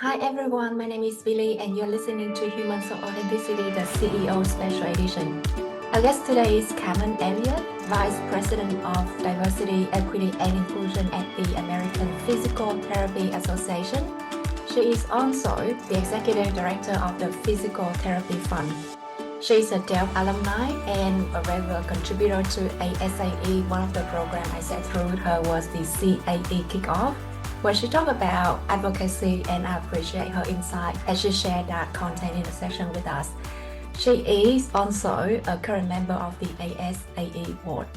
Hi everyone, my name is Billy and you're listening to Humans of Authenticity, the CEO Special Edition. Our guest today is Carmen Elliott, Vice President of Diversity, Equity and Inclusion at the American Physical Therapy Association. She is also the Executive Director of the Physical Therapy Fund. She is a G.R.O.W alumni and a regular contributor to ASAE. One of the programs I sat through with her was the CAE Kickoff, where she talked about advocacy, and I appreciate her insight as she shared that content in the session with us. She is also a current member of the ASAE board.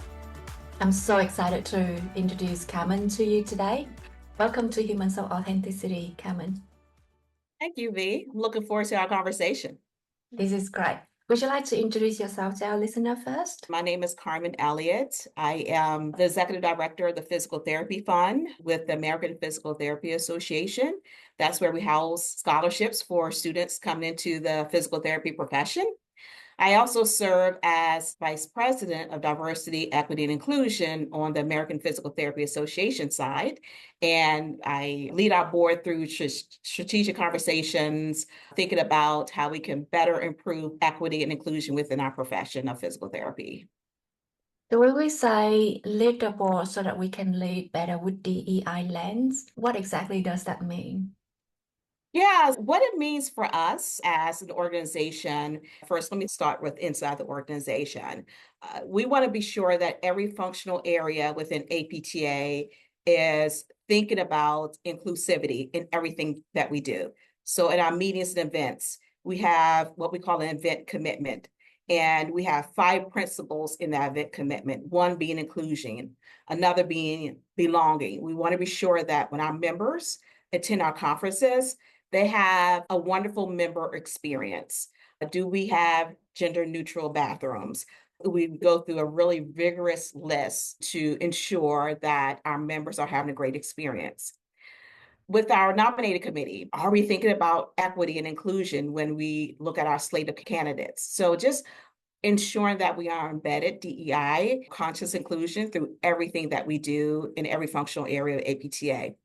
I'm so excited to introduce Carmen to you today. Welcome to Humans of Authenticity, Carmen. Thank you, V. I'm looking forward to our conversation. This is great. Would you like to introduce yourself to our listener first? My name is Carmen Elliott. I am the Executive Director of the Physical Therapy Fund with the American Physical Therapy Association. That's where we house scholarships for students coming into the physical therapy profession. I also serve as Vice President of Diversity, Equity, and Inclusion on the American Physical Therapy Association side. And I lead our board through strategic conversations, thinking about how we can better improve equity and inclusion within our profession of physical therapy. So when we say lead the board so that we can lead better with DEI lens, what exactly does that mean? Yeah, what it means for us as an organization, first, let me start with inside the organization. We want to be sure that every functional area within APTA is thinking about inclusivity in everything that we do. So in our meetings and events, we have what we call an event commitment. And we have 5 principles in that event commitment, one being inclusion, another being belonging. We want to be sure that when our members attend our conferences, they have a wonderful member experience. Do we have gender neutral bathrooms? We go through a really vigorous list to ensure that our members are having a great experience. With our nominating committee, are we thinking about equity and inclusion when we look at our slate of candidates? So just ensuring that we are embedded DEI, conscious inclusion through everything that we do in every functional area of APTA.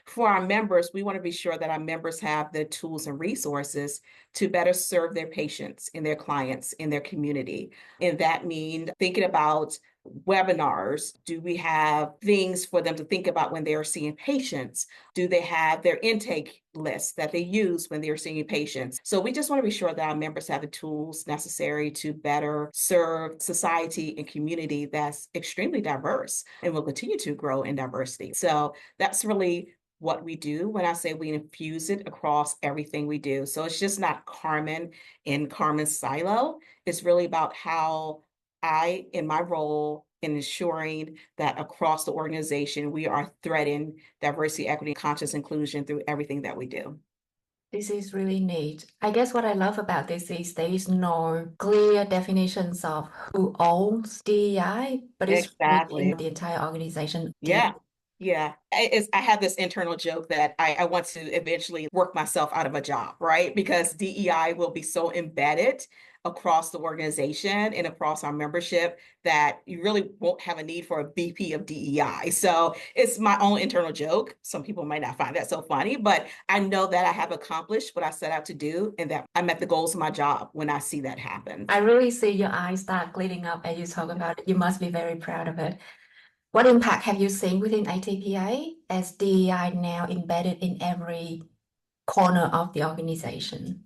For our members, we want to be sure that our members have the tools and resources to better serve their patients and their clients in their community. And that means thinking about webinars. Do we have things for them to think about when they are seeing patients? Do they have their intake list that they use when they're seeing patients? So we just want to be sure that our members have the tools necessary to better serve society and community that's extremely diverse and will continue to grow in diversity. So that's really what we do when I say we infuse it across everything we do. So it's just not Carmen in Carmen's silo. It's really about how I, in my role, in ensuring that across the organization, we are threading diversity, equity, conscious inclusion through everything that we do. This is really neat. I guess what I love about this is there is no clear definitions of who owns DEI, but it's Exactly. within the entire organization. Yeah. Yeah. I have this internal joke that I want to eventually work myself out of a job, right? Because DEI will be so embedded across the organization and across our membership that you really won't have a need for a VP of DEI. So it's my own internal joke. Some people might not find that so funny, but I know that I have accomplished what I set out to do and that I met the goals of my job when I see that happen. I really see your eyes start glitting up as you talk about it. You must be very proud of it. What impact have you seen within ATPA as DEI now embedded in every corner of the organization?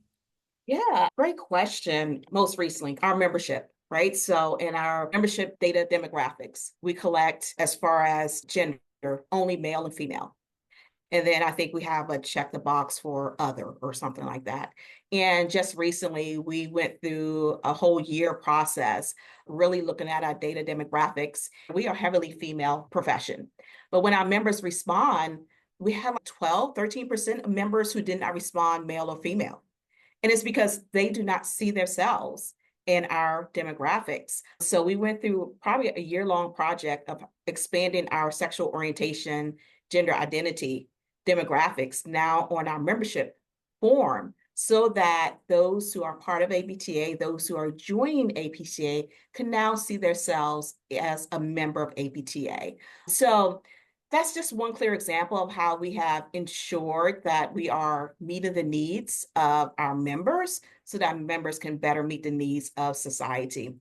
Yeah, great question. Most recently, our membership, right? So in our membership data demographics, we collect as far as gender, only male and female. And then I think we have a check the box for other or something like that. And just recently, we went through a whole year process, really looking at our data demographics. We are heavily female profession. But when our members respond, we have 12, 13% of members who did not respond male or female. And it's because they do not see themselves in our demographics. So we went through probably a year-long project of expanding our sexual orientation, gender identity demographics now on our membership form so that those who are part of APTA, those who are joining APTA, can now see themselves as a member of APTA. So That's just one clear example of how we have ensured that we are meeting the needs of our members so that members can better meet the needs of society.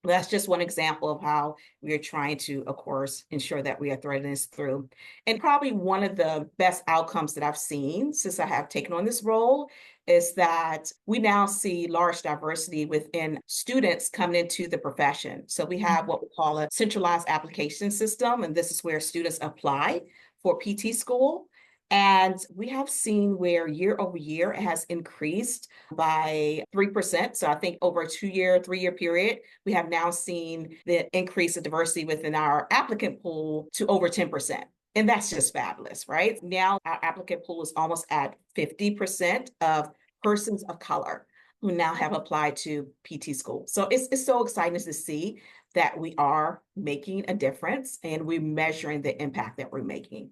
That's just one example of how we are trying to, of course, ensure that we are threading this through. And probably one of the best outcomes that I've seen since I have taken on this role is that we now see large diversity within students coming into the profession. So we have what we call a centralized application system, and this is where students apply for PT school. And we have seen where year over year it has increased by 3%. So I think over a 2-year, 3-year period, we have now seen the increase of diversity within our applicant pool to over 10%. And that's just fabulous, right? Now our applicant pool is almost at 50% of persons of color who now have applied to PT school. So it's so exciting to see that we are making a difference and we're measuring the impact that we're making.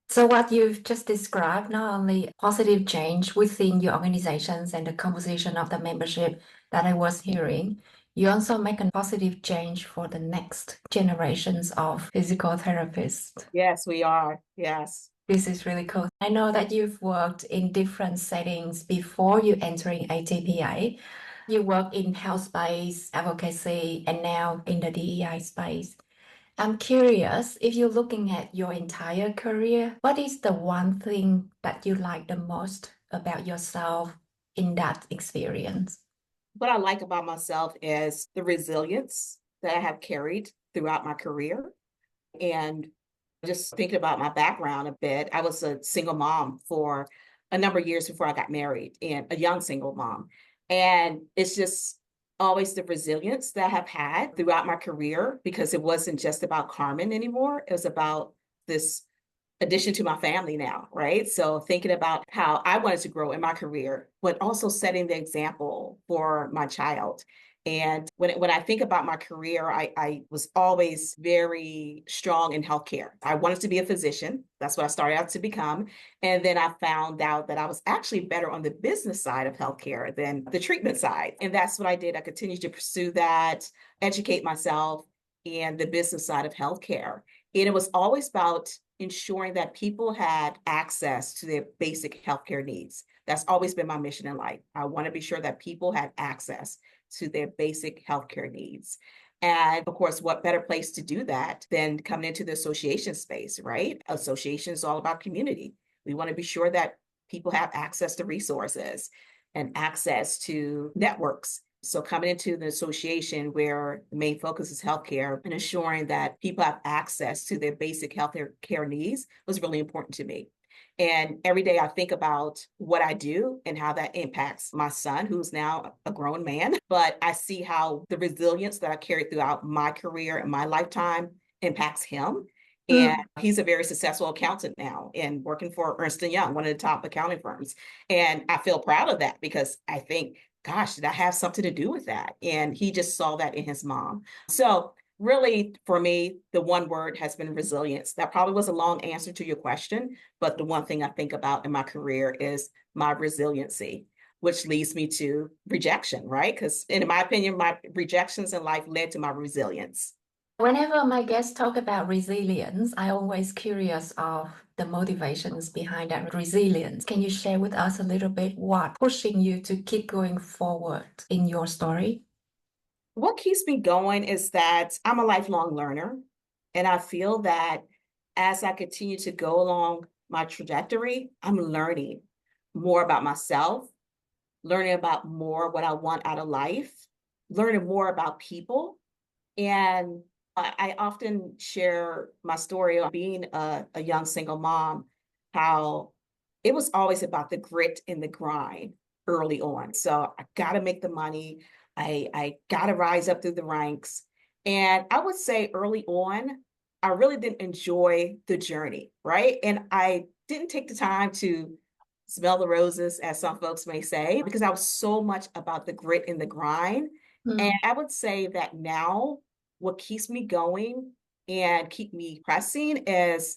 So what you've just described, not only positive change within your organizations and the composition of the membership that I was hearing, you also make a positive change for the next generations of physical therapists. Yes, we are. Yes. This is really cool. I know that you've worked in different settings before you entering ATPA. You work in health space, advocacy, and now in the DEI space. I'm curious, if you're looking at your entire career, what is the one thing that you like the most about yourself in that experience? What I like about myself is the resilience that I have carried throughout my career. And just thinking about my background a bit, I was a single mom for a number of years before I got married, and a young single mom. And it's just always the resilience that I have had throughout my career, because it wasn't just about Carmen anymore. It was about this addition to my family now, right? So thinking about how I wanted to grow in my career, but also setting the example for my child. And when I think about my career, I was always very strong in healthcare. I wanted to be a physician. That's what I started out to become. And then I found out that I was actually better on the business side of healthcare than the treatment side. And that's what I did. I continued to pursue that, educate myself in the business side of healthcare. And it was always about ensuring that people had access to their basic healthcare needs. That's always been my mission in life. I want to be sure that people had access to their basic healthcare needs. And of course, what better place to do that than coming into the association space, right? Association is all about community. We want to be sure that people have access to resources and access to networks. So coming into the association where the main focus is healthcare and ensuring that people have access to their basic healthcare care needs was really important to me. And every day I think about what I do and how that impacts my son, who's now a grown man. But I see how the resilience that I carried throughout my career and my lifetime impacts him. And he's a very successful accountant now and working for Ernst & Young, one of the top accounting firms. And I feel proud of that because I think, gosh, did I have something to do with that? And he just saw that in his mom. So really, for me, the one word has been resilience. That probably was a long answer to your question, but the one thing I think about in my career is my resiliency, which leads me to rejection, right? Because in my opinion, my rejections in life led to my resilience. Whenever my guests talk about resilience, I always curious of the motivations behind that resilience. Can you share with us a little bit what pushing you to keep going forward in your story? What keeps me going is that I'm a lifelong learner, and I feel that as I continue to go along my trajectory, I'm learning more about myself, learning about more what I want out of life, learning more about people. And I often share my story of being a young single mom, how it was always about the grit and the grind early on. So I got to make the money. I got to rise up through the ranks. And I would say early on, I really didn't enjoy the journey, right? And I didn't take the time to smell the roses, as some folks may say, because I was so much about the grit and the grind. And I would say that now what keeps me going and keep me pressing is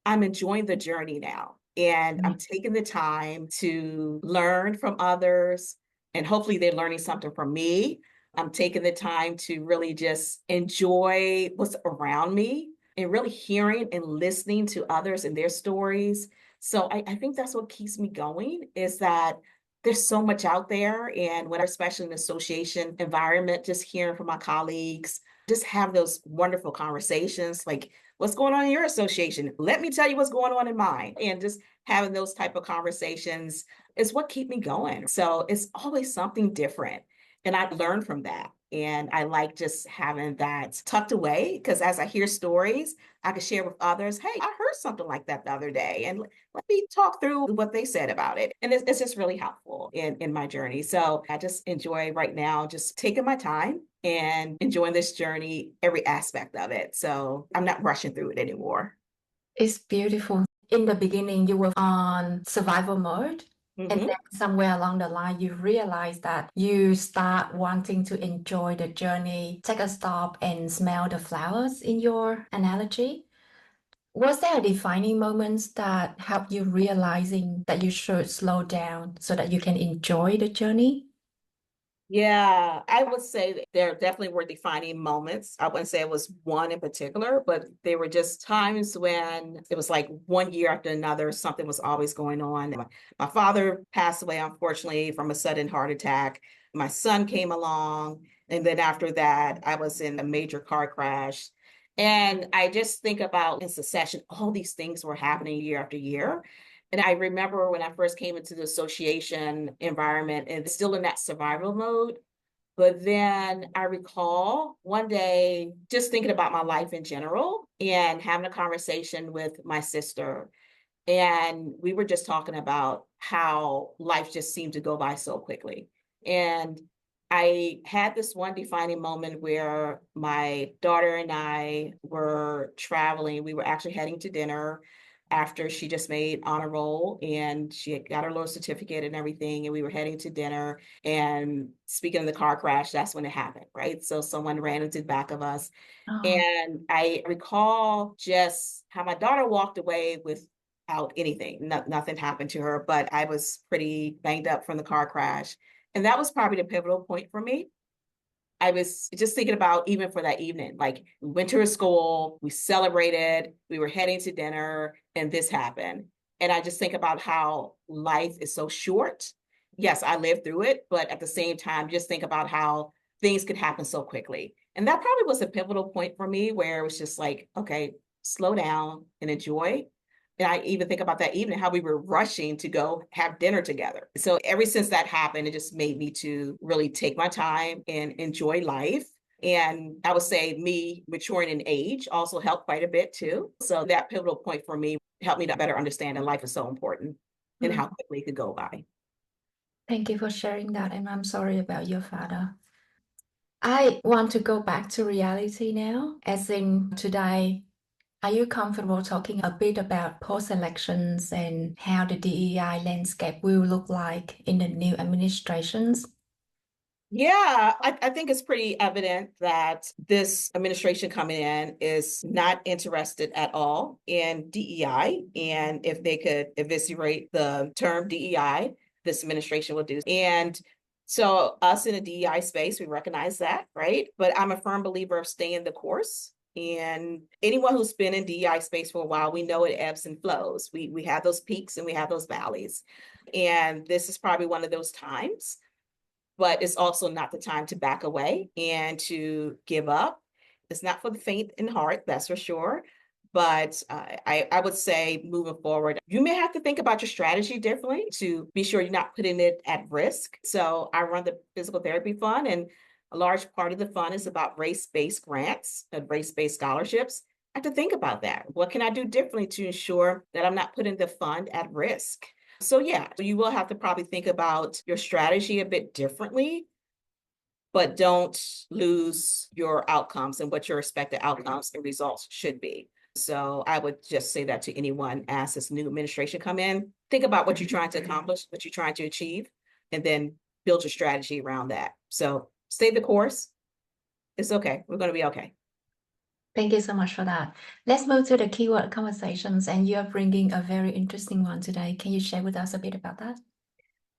I'm enjoying the journey now. And I'm taking the time to learn from others, and hopefully they're learning something from me. I'm taking the time to really just enjoy what's around me and really hearing and listening to others and their stories. So I think that's what keeps me going is that there's so much out there. And when, especially in the association environment, just hearing from my colleagues, just have those wonderful conversations like, what's going on in your association? Let me tell you what's going on in mine. And just having those type of conversations is what keep me going. So it's always something different. And I learn from that. And I like just having that tucked away because as I hear stories, I can share with others, hey, I heard something like that the other day. And let me talk through what they said about it. And it's just really helpful in my journey. So I just enjoy right now just taking my time and enjoying this journey, every aspect of it. So I'm not rushing through it anymore. It's beautiful. In the beginning, you were on survival mode. And Mhm. then somewhere along the line, you realize that you start wanting to enjoy the journey, take a stop and smell the flowers in your analogy. Was there a defining moments that helped you realizing that you should slow down so that you can enjoy the journey? Yeah, I would say that there definitely were defining moments. I wouldn't say it was one in particular, but there were just times when it was like one year after another, something was always going on. My father passed away, unfortunately, from a sudden heart attack. My son came along. And then after that, I was in a major car crash. And I just think about in succession, all these things were happening year after year. And I remember when I first came into the association environment and still in that survival mode. But then I recall one day just thinking about my life in general and having a conversation with my sister. And we were just talking about how life just seemed to go by so quickly. And I had this one defining moment where my daughter and I were traveling. We were actually heading to dinner after she just made honor roll and she had got her little certificate and everything. And we were heading to dinner. And speaking of the car crash, that's when it happened, right? So someone ran into the back of us. Oh, And I recall just how my daughter walked away without anything. Nothing happened to her, but I was pretty banged up from the car crash. And that was probably the pivotal point for me. I was just thinking about even for that evening, like we went to her school, we celebrated, we were heading to dinner, and this happened. And I just think about how life is so short. Yes, I lived through it, but at the same time, just think about how things could happen so quickly. And that probably was a pivotal point for me where it was just like, okay, slow down and enjoy. And I even think about that evening, how we were rushing to go have dinner together. So ever since that happened, it just made me to really take my time and enjoy life. And I would say me maturing in age also helped quite a bit too. So that pivotal point for me helped me to better understand that life is so important and mm. how quickly it could go by. Thank you for sharing that. And I'm sorry about your father. I want to go back to reality now, as in today. Are you comfortable talking a bit about post-elections and how the DEI landscape will look like in the new administrations? Yeah, I think it's pretty evident that this administration coming in is not interested at all in DEI. And if they could eviscerate the term DEI, this administration will do. And so, us in the DEI space, we recognize that, right? But I'm a firm believer of staying the course. And anyone who's been in DEI space for a while, we know it ebbs and flows. We have those peaks and we have those valleys. And this is probably one of those times, but it's also not the time to back away and to give up. It's not for the faint in heart, that's for sure. But I would say moving forward, you may have to think about your strategy differently to be sure you're not putting it at risk. So I run the physical therapy fund, and a large part of the fund is about race-based grants and race-based scholarships. I have to think about that. What can I do differently to ensure that I'm not putting the fund at risk? So yeah, you will have to probably think about your strategy a bit differently, but don't lose your outcomes and what your expected outcomes and results should be. So I would just say that to anyone as this new administration come in, think about what you're trying to accomplish, what you're trying to achieve, and then build your strategy around that. So stay the course. It's okay. We're going to be okay. Thank you so much for that. Let's move to the keyword conversations, and you're bringing a very interesting one today. Can you share with us a bit about that?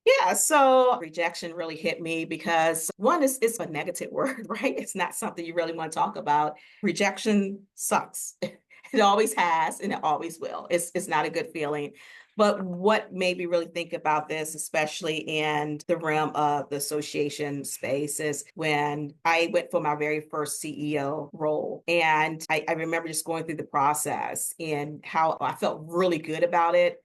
Yeah, so rejection really hit me because one is a negative word, right? It's not something you really want to talk about. Rejection sucks. It always has, and it always will. It's not a good feeling. But what made me really think about this, especially in the realm of the association space, is when I went for my very first CEO role. And I remember just going through the process and how I felt really good about it.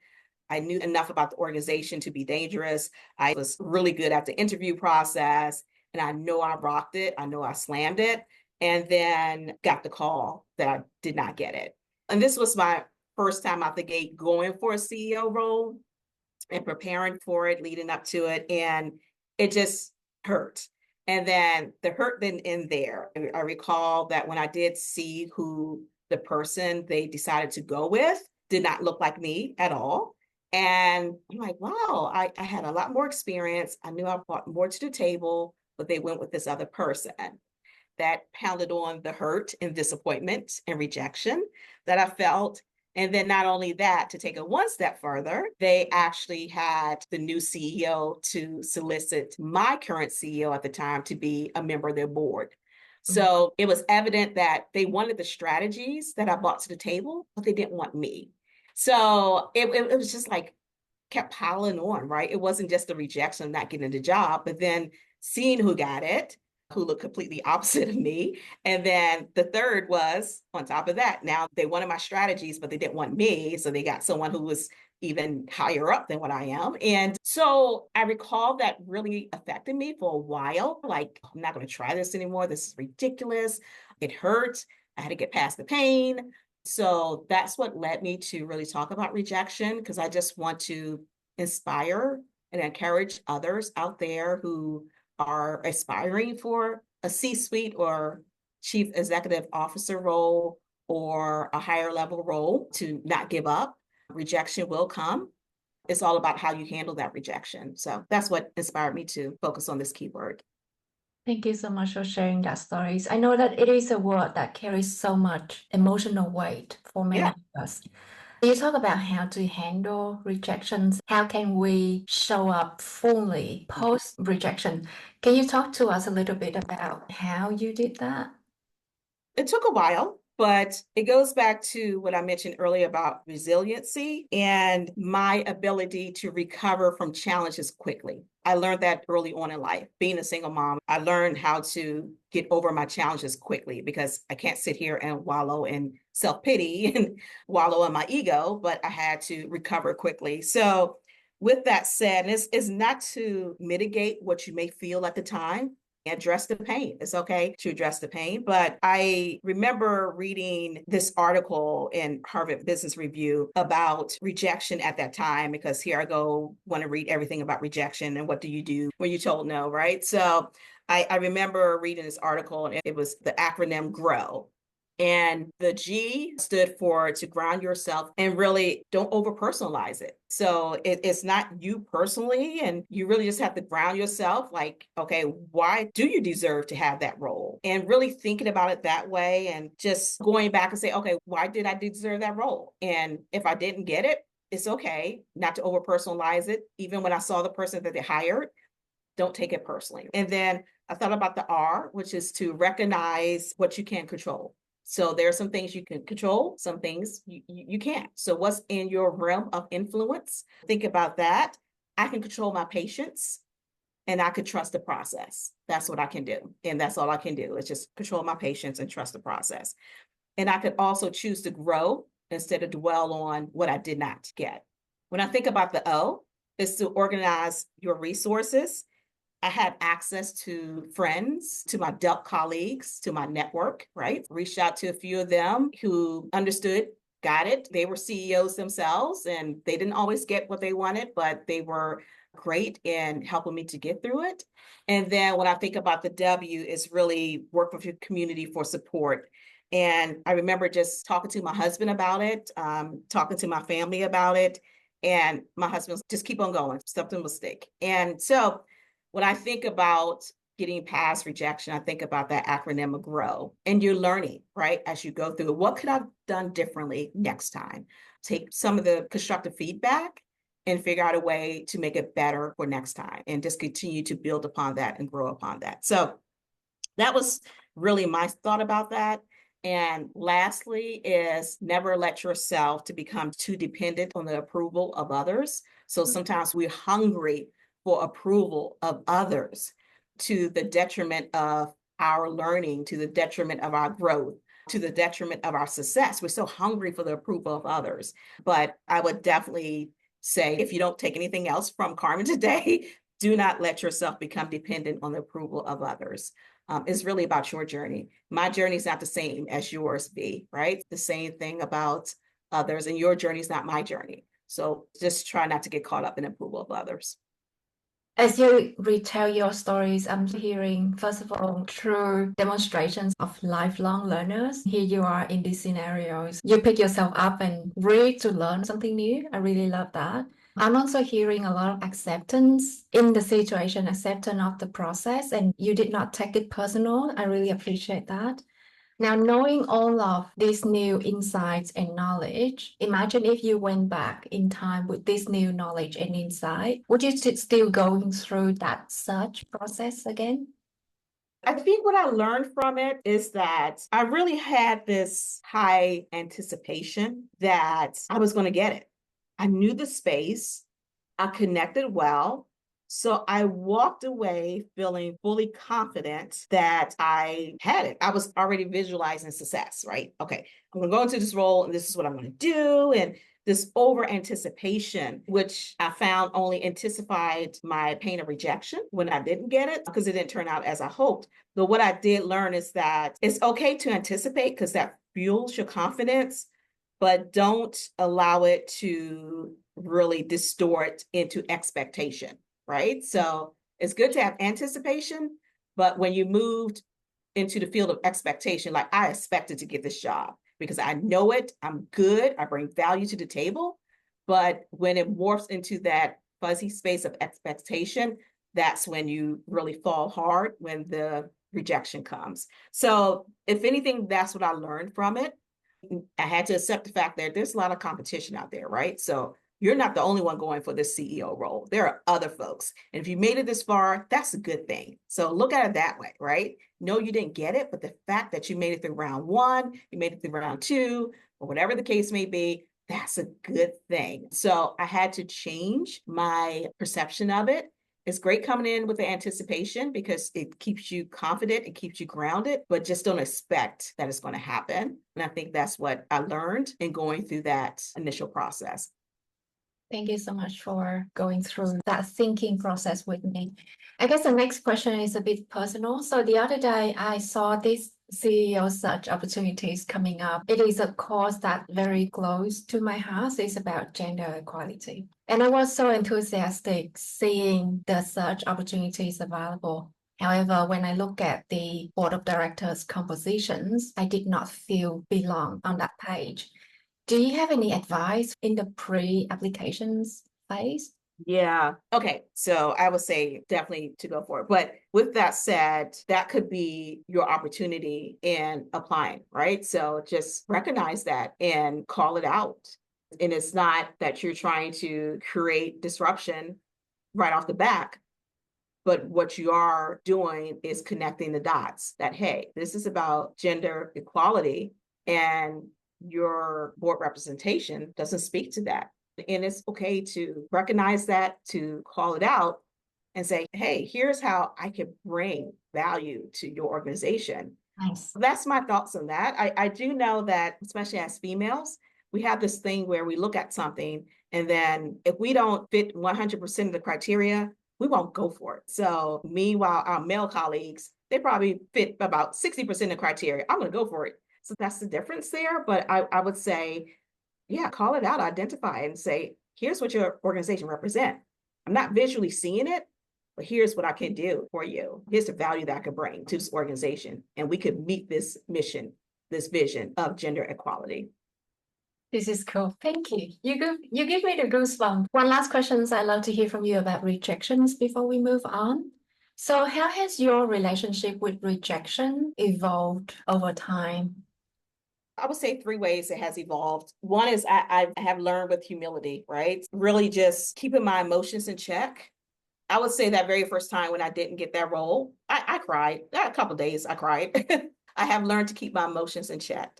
I knew enough about the organization to be dangerous. I was really good at the interview process, and I know I rocked it. I know I slammed it, and then got the call that I did not get it. And this was my first time out the gate going for a CEO role and preparing for it, leading up to it. And it just hurt. And then the hurt didn't end there. I recall that when I did see who the person they decided to go with did not look like me at all. And I'm like, wow, I had a lot more experience. I knew I brought more to the table, but they went with this other person that pounded on the hurt and disappointment and rejection that I felt. And then not only that, to take it one step further, they actually had the new CEO to solicit my current CEO at the time to be a member of their board. So it was evident that they wanted the strategies that I brought to the table, but they didn't want me. So it was just like kept piling on, right? It wasn't just the rejection of not getting the job, but then seeing who got it, who looked completely opposite of me. And then the third was on top of that, now they wanted my strategies, but they didn't want me. So they got someone who was even higher up than what I am. And so I recall that really affected me for a while. Like, I'm not going to try this anymore. This is ridiculous. It hurt. I had to get past the pain. So that's what led me to really talk about rejection, because I just want to inspire and encourage others out there who are aspiring for a C-suite or chief executive officer role or a higher level role to not give up. Rejection will come. It's all about how you handle that rejection. So that's what inspired me to focus on this keyword. Thank you so much for sharing that stories. I know that it is a word that carries so much emotional weight for many of us. You talk about how to handle rejections. How can we show up fully post rejection? Can you talk to us a little bit about how you did that? It took a while, but it goes back to what I mentioned earlier about resiliency and my ability to recover from challenges quickly. I learned that early on in life. Being a single mom, I learned how to get over my challenges quickly, because I can't sit here and wallow in self-pity and wallow in my ego, but I had to recover quickly. So with that said, it's not to mitigate what you may feel at the time. Address the pain. It's okay to address the pain. But I remember reading this article in Harvard Business Review about rejection at that time, because here I go, want to read everything about rejection and what do you do when you're told no, right? So I remember reading this article, and it was the acronym G.R.O.W. And the G stood for to ground yourself and really don't over personalize it. So it's not you personally, and you really just have to ground yourself like, okay, why do you deserve to have that role? And really thinking about it that way, and just going back and say, okay, why did I deserve that role? And if I didn't get it, it's okay not to over personalize it. Even when I saw the person that they hired, don't take it personally. And then I thought about the R, which is to recognize what you can control. So there are some things you can control, some things you can't. So what's in your realm of influence? Think about that. I can control my patience, and I could trust the process. That's what I can do. And that's all I can do is just control my patience and trust the process. And I could also choose to grow instead of dwell on what I did not get. When I think about the O, is to organize your resources. I had access to friends, to my Dell colleagues, to my network, right? Reached out to a few of them who understood, got it. They were CEOs themselves, and they didn't always get what they wanted, but they were great in helping me to get through it. And then when I think about the W, is really work with your community for support. And I remember just talking to my husband about it, talking to my family about it. And my husband was, just keep on going, something will stick. And so when I think about getting past rejection, I think about that acronym of G.R.O.W. And you're learning, right? As you go through it, what could I have done differently next time? Take some of the constructive feedback and figure out a way to make it better for next time, and just continue to build upon that and grow upon that. So that was really my thought about that. And lastly is never let yourself to become too dependent on the approval of others. So sometimes we're hungry for approval of others to the detriment of our learning, to the detriment of our growth, to the detriment of our success. We're so hungry for the approval of others. But I would definitely say, if you don't take anything else from Carmen today, do not let yourself become dependent on the approval of others. It's really about your journey. My journey is not the same as yours be, right? The same thing about others, and your journey is not my journey. So just try not to get caught up in approval of others. As you retell your stories, I'm hearing, first of all, true demonstrations of lifelong learners. Here you are in these scenarios. You pick yourself up and read to learn something new. I really love that. I'm also hearing a lot of acceptance in the situation, acceptance of the process, and you did not take it personal. I really appreciate that. Now, knowing all of these new insights and knowledge, imagine if you went back in time with this new knowledge and insight, would you still going through that search process again? I think what I learned from it is that I really had this high anticipation that I was going to get it. I knew the space, I connected well. So I walked away feeling fully confident that I had it. I was already visualizing success, right? Okay, I'm going to go into this role and this is what I'm going to do. And this over anticipation, which I found only intensified my pain of rejection when I didn't get it because it didn't turn out as I hoped. But what I did learn is that it's okay to anticipate because that fuels your confidence, but don't allow it to really distort into expectation, right? So it's good to have anticipation, but when you moved into the field of expectation, like I expected to get this job because I know it, I'm good, I bring value to the table. But when it morphs into that fuzzy space of expectation, that's when you really fall hard when the rejection comes. So if anything, that's what I learned from it. I had to accept the fact that there's a lot of competition out there, right? So you're not the only one going for this CEO role. There are other folks. And if you made it this far, that's a good thing. So look at it that way, right? No, you didn't get it, but the fact that you made it through round one, you made it through round two, or whatever the case may be, that's a good thing. So I had to change my perception of it. It's great coming in with the anticipation because it keeps you confident, it keeps you grounded, but just don't expect that it's going to happen. And I think that's what I learned in going through that initial process. Thank you so much for going through that thinking process with me. I guess the next question is a bit personal. So the other day I saw this CEO search opportunities coming up. It is a cause that very close to my heart. It's about gender equality. And I was so enthusiastic seeing the search opportunities available. However, when I look at the board of directors compositions, I did not feel belong on that page. Do you have any advice in the pre-applications phase? Yeah. Okay. So I would say definitely to go for it. But with that said, that could be your opportunity in applying, right? So just recognize that and call it out. And it's not that you're trying to create disruption right off the back, but what you are doing is connecting the dots that, hey, this is about gender equality and your board representation doesn't speak to that. And it's okay to recognize that, to call it out and say, hey, here's how I can bring value to your organization. Nice. That's my thoughts on that. I do know that, especially as females, we have this thing where we look at something and then if we don't fit 100% of the criteria, we won't go for it. So meanwhile, our male colleagues, they probably fit about 60% of the criteria. I'm going to go for it. So that's the difference there. But I would say, yeah, call it out, identify it and say, here's what your organization represent. I'm not visually seeing it, but here's what I can do for you. Here's the value that I could bring to this organization. And we could meet this mission, this vision of gender equality. This is cool. Thank you. You give me the goosebumps. One last question I'd love to hear from you about rejections before we move on. So how has your relationship with rejection evolved over time? I would say three ways it has evolved. One is I have learned with humility, right? Really just keeping my emotions in check. I would say that very first time when I didn't get that role, I cried. A couple of days I cried. I have learned to keep my emotions in check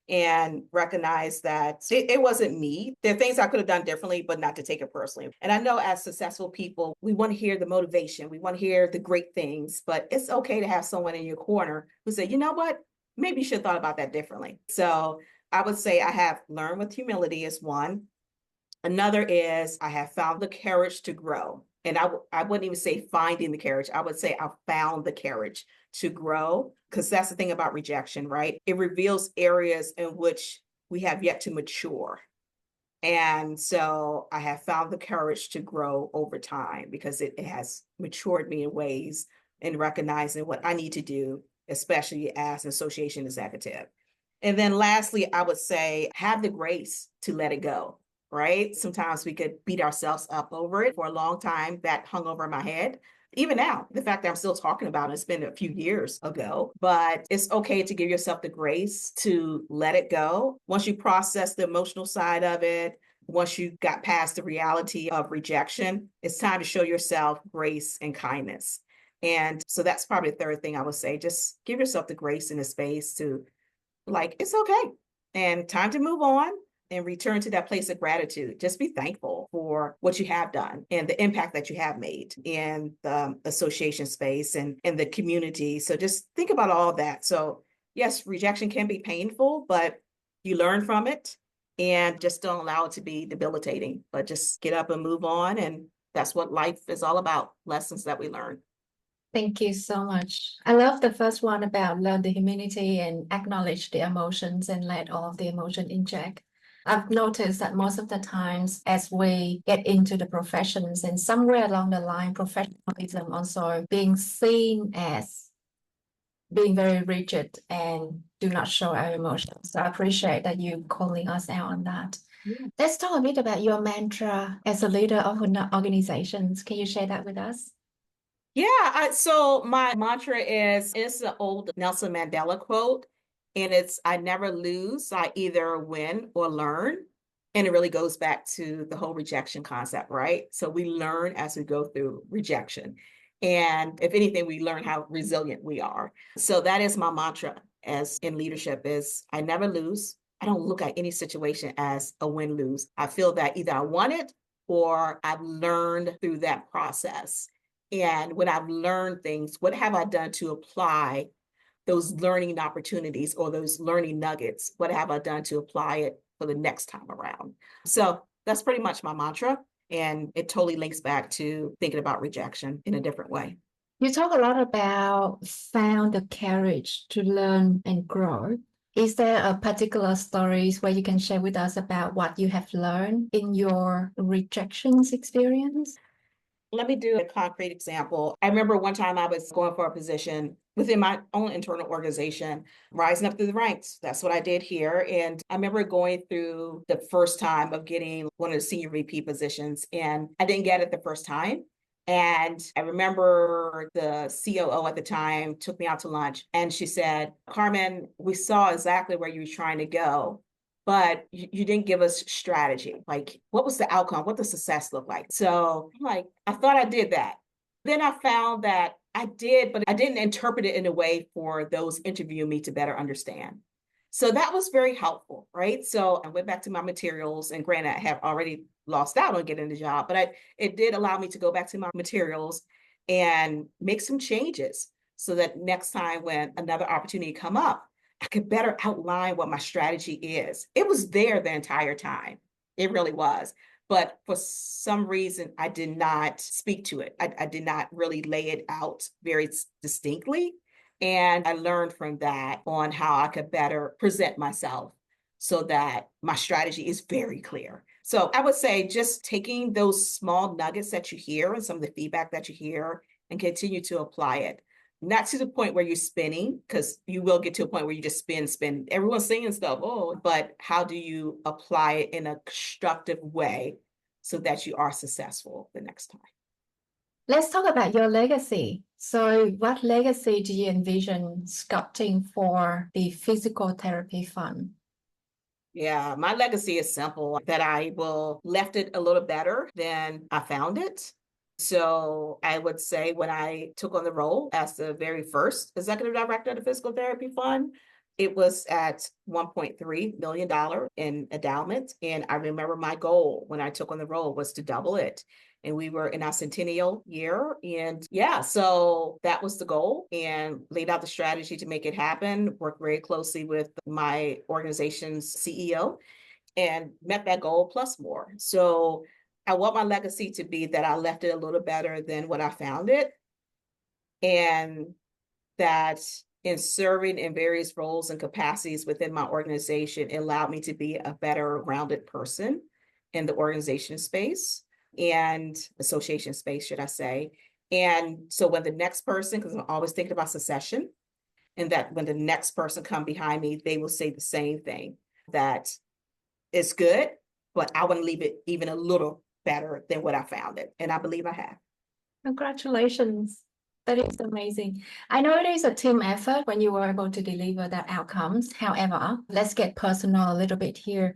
and recognize that it wasn't me. There are things I could have done differently, but not to take it personally. And I know as successful people, we want to hear the motivation, we want to hear the great things, but it's okay to have someone in your corner who say, you know what, maybe you should have thought about that differently. So I would say I have learned with humility is one. Another is I have found the courage to grow. And I wouldn't even say finding the courage. I would say I found the courage to grow, because that's the thing about rejection, right? It reveals areas in which we have yet to mature. And so I have found the courage to grow over time because it has matured me in ways in recognizing what I need to do, especially as an association executive. And then lastly, I would say have the grace to let it go, right? Sometimes we could beat ourselves up over it. For a long time, that hung over my head. Even now, the fact that I'm still talking about it's been a few years ago, but it's okay to give yourself the grace to let it go. Once you process the emotional side of it, once you got past the reality of rejection, it's time to show yourself grace and kindness. And so that's probably the third thing I would say. Just give yourself the grace and the space to, like, it's okay. And time to move on and return to that place of gratitude. Just be thankful for what you have done and the impact that you have made in the association space and in the community. So just think about all of that. So yes, rejection can be painful, but you learn from it and just don't allow it to be debilitating, but just get up and move on. And that's what life is all about, lessons that we learn. Thank you so much. I love the first one about learn the humility and acknowledge the emotions and let all of the emotion in check. I've noticed that most of the times as we get into the professions and somewhere along the line, professionalism also being seen as being very rigid and do not show our emotions. So I appreciate that you calling us out on that. Yeah. Let's talk a bit about your mantra as a leader of organizations. Can you share that with us? Yeah, so my mantra is it's an old Nelson Mandela quote, and it's I never lose, I either win or learn. And it really goes back to the whole rejection concept, right? So we learn as we go through rejection. And if anything, we learn how resilient we are. So that is my mantra as in leadership is I never lose. I don't look at any situation as a win-lose. I feel that either I won it or I've learned through that process. And when I've learned things, what have I done to apply those learning opportunities or those learning nuggets? What have I done to apply it for the next time around? So that's pretty much my mantra. And it totally links back to thinking about rejection in a different way. You talk a lot about found the courage to learn and grow. Is there a particular stories where you can share with us about what you have learned in your rejections experience? Let me do a concrete example. I remember one time I was going for a position within my own internal organization, rising up through the ranks. That's what I did here. And I remember going through the first time of getting one of the senior VP positions, and I didn't get it the first time. And I remember the COO at the time took me out to lunch and she said, Carmen, we saw exactly where you were trying to go, but you didn't give us strategy. Like, what was the outcome? What does success look like? So I'm like, I thought I did that. Then I found that I did, but I didn't interpret it in a way for those interviewing me to better understand. So that was very helpful, right? So I went back to my materials, and granted, I have already lost out on getting the job, but it did allow me to go back to my materials and make some changes so that next time when another opportunity come up, I could better outline what my strategy is. It was there the entire time. It really was. But for some reason, I did not speak to it. I did not really lay it out very distinctly. And I learned from that on how I could better present myself so that my strategy is very clear. So I would say just taking those small nuggets that you hear and some of the feedback that you hear and continue to apply it. Not to the point where you're spinning, because you will get to a point where you just spin. Everyone's saying stuff, oh, but how do you apply it in a constructive way so that you are successful the next time? Let's talk about your legacy. So, what legacy do you envision sculpting for the physical therapy fund? Yeah, my legacy is simple that I will left it a little better than I found it. So I would say when I took on the role as the very first executive director of the Physical Therapy Fund, it was at $1.3 million in endowment. And I remember my goal when I took on the role was to double it. And we were in our centennial year. And yeah, so that was the goal and laid out the strategy to make it happen, worked very closely with my organization's CEO and met that goal plus more. So I want my legacy to be that I left it a little better than what I found it. And that in serving in various roles and capacities within my organization, it allowed me to be a better rounded person in the organization space and association space, should I say. And so when the next person, because I'm always thinking about succession, and that when the next person come behind me, they will say the same thing, that it's good, but I want to leave it even a little better than what I found it. And I believe I have. Congratulations. That is amazing. I know it is a team effort when you were able to deliver the outcomes. However, let's get personal a little bit here.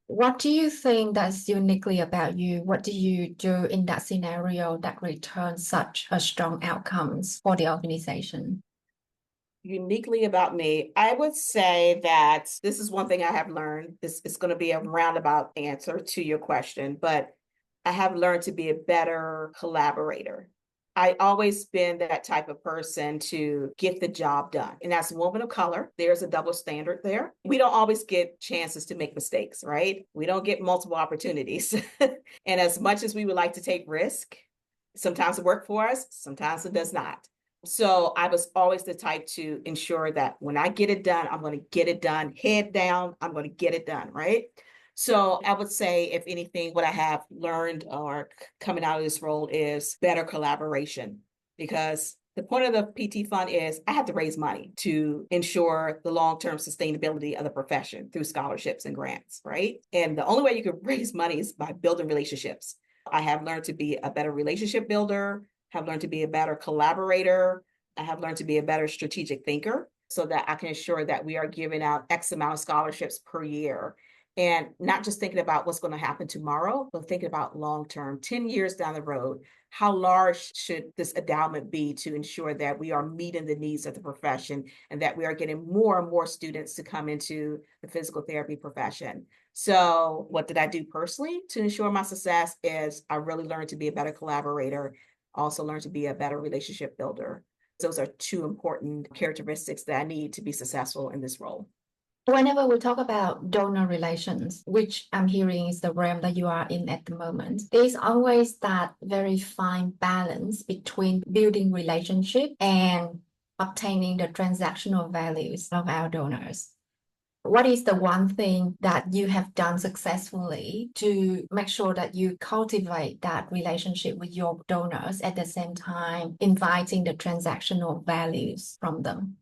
What do you think that's uniquely about you? What do you do in that scenario that returns such a strong outcomes for the organization? Uniquely about me, I would say that this is one thing I have learned. This is going to be a roundabout answer to your question, but I have learned to be a better collaborator. I always been that type of person to get the job done. And as a woman of color, there's a double standard there. We don't always get chances to make mistakes, right? We don't get multiple opportunities. And as much as we would like to take risk, sometimes it works for us, sometimes it does not. So I was always the type to ensure that when I get it done, I'm going to get it done, head down, I'm going to get it done, right? So I would say, if anything, what I have learned or coming out of this role is better collaboration, because the point of the PT fund is I have to raise money to ensure the long-term sustainability of the profession through scholarships and grants, right? And the only way you can raise money is by building relationships. I have learned to be a better relationship builder, have learned to be a better collaborator. I have learned to be a better strategic thinker so that I can ensure that we are giving out X amount of scholarships per year. And not just thinking about what's going to happen tomorrow, but thinking about long-term, 10 years down the road, how large should this endowment be to ensure that we are meeting the needs of the profession and that we are getting more and more students to come into the physical therapy profession. So what did I do personally to ensure my success is I really learned to be a better collaborator, also learn to be a better relationship builder. Those are two important characteristics that I need to be successful in this role. Whenever we talk about donor relations, which I'm hearing is the realm that you are in at the moment, there's always that very fine balance between building relationship and obtaining the transactional values of our donors. What is the one thing that you have done successfully to make sure that you cultivate that relationship with your donors at the same time, inviting the transactional values from them?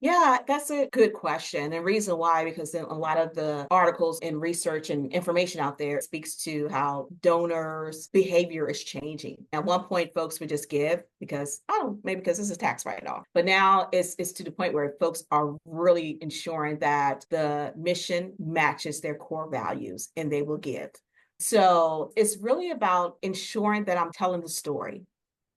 Yeah, that's a good question. And reason why, because in a lot of the articles and research and information out there speaks to how donors' behavior is changing. At one point, folks would just give because, oh, maybe because this is tax write-off. But now it's to the point where folks are really ensuring that the mission matches their core values and they will give. So it's really about ensuring that I'm telling the story.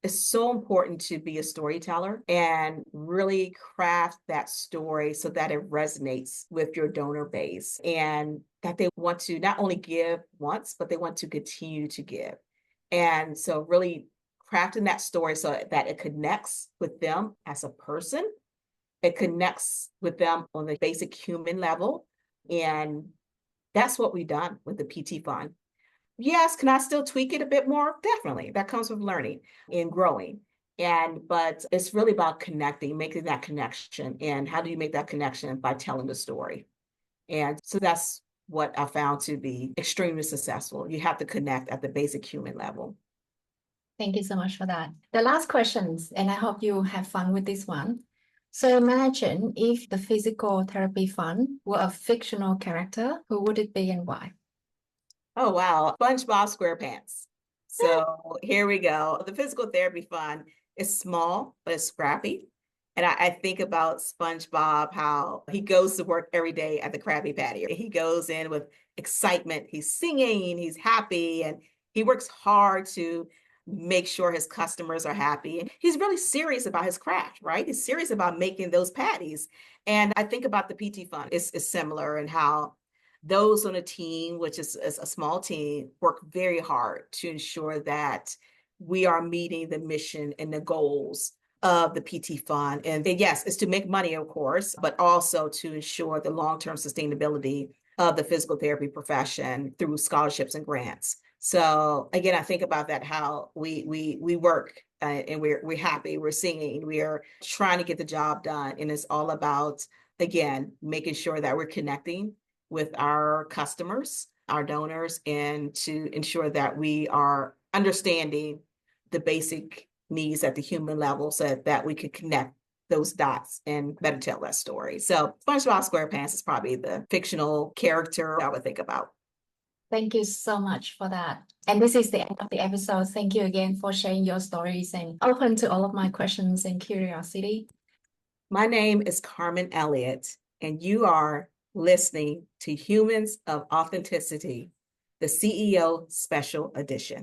It's so important to be a storyteller and really craft that story so that it resonates with your donor base and that they want to not only give once, but they want to continue to give. And so really crafting that story so that it connects with them as a person, it connects with them on the basic human level. And that's what we've done with the PT Fund. Yes, can I still tweak it a bit more? Definitely. That comes with learning and growing. But it's really about connecting, making that connection. And how do you make that connection? By telling the story. And so that's what I found to be extremely successful. You have to connect at the basic human level. Thank you so much for that. The last questions, and I hope you have fun with this one. So imagine if the physical therapy fund were a fictional character, who would it be and why? Oh, wow. SpongeBob SquarePants. So here we go. The Physical Therapy Fund is small, but it's scrappy. And I think about SpongeBob, how he goes to work every day at the Krabby Patty. He goes in with excitement. He's singing, he's happy, and he works hard to make sure his customers are happy. And he's really serious about his craft, right? He's serious about making those patties. And I think about the PT Fund is similar in how those on a team, which is a small team, work very hard to ensure that we are meeting the mission and the goals of the PT Fund. And yes, it's to make money, of course, but also to ensure the long-term sustainability of the physical therapy profession through scholarships and grants. So again, I think about that, how we work and we're happy, we're singing, we are trying to get the job done. And it's all about, again, making sure that we're connecting with our customers, our donors, and to ensure that we are understanding the basic needs at the human level so that we could connect those dots and better tell that story. So SpongeBob SquarePants is probably the fictional character I would think about. Thank you so much for that. And this is the end of the episode. Thank you again for sharing your stories and open to all of my questions and curiosity. My name is Carmen Elliott, and you are listening to Humans of Authenticity, the CEO Special Edition.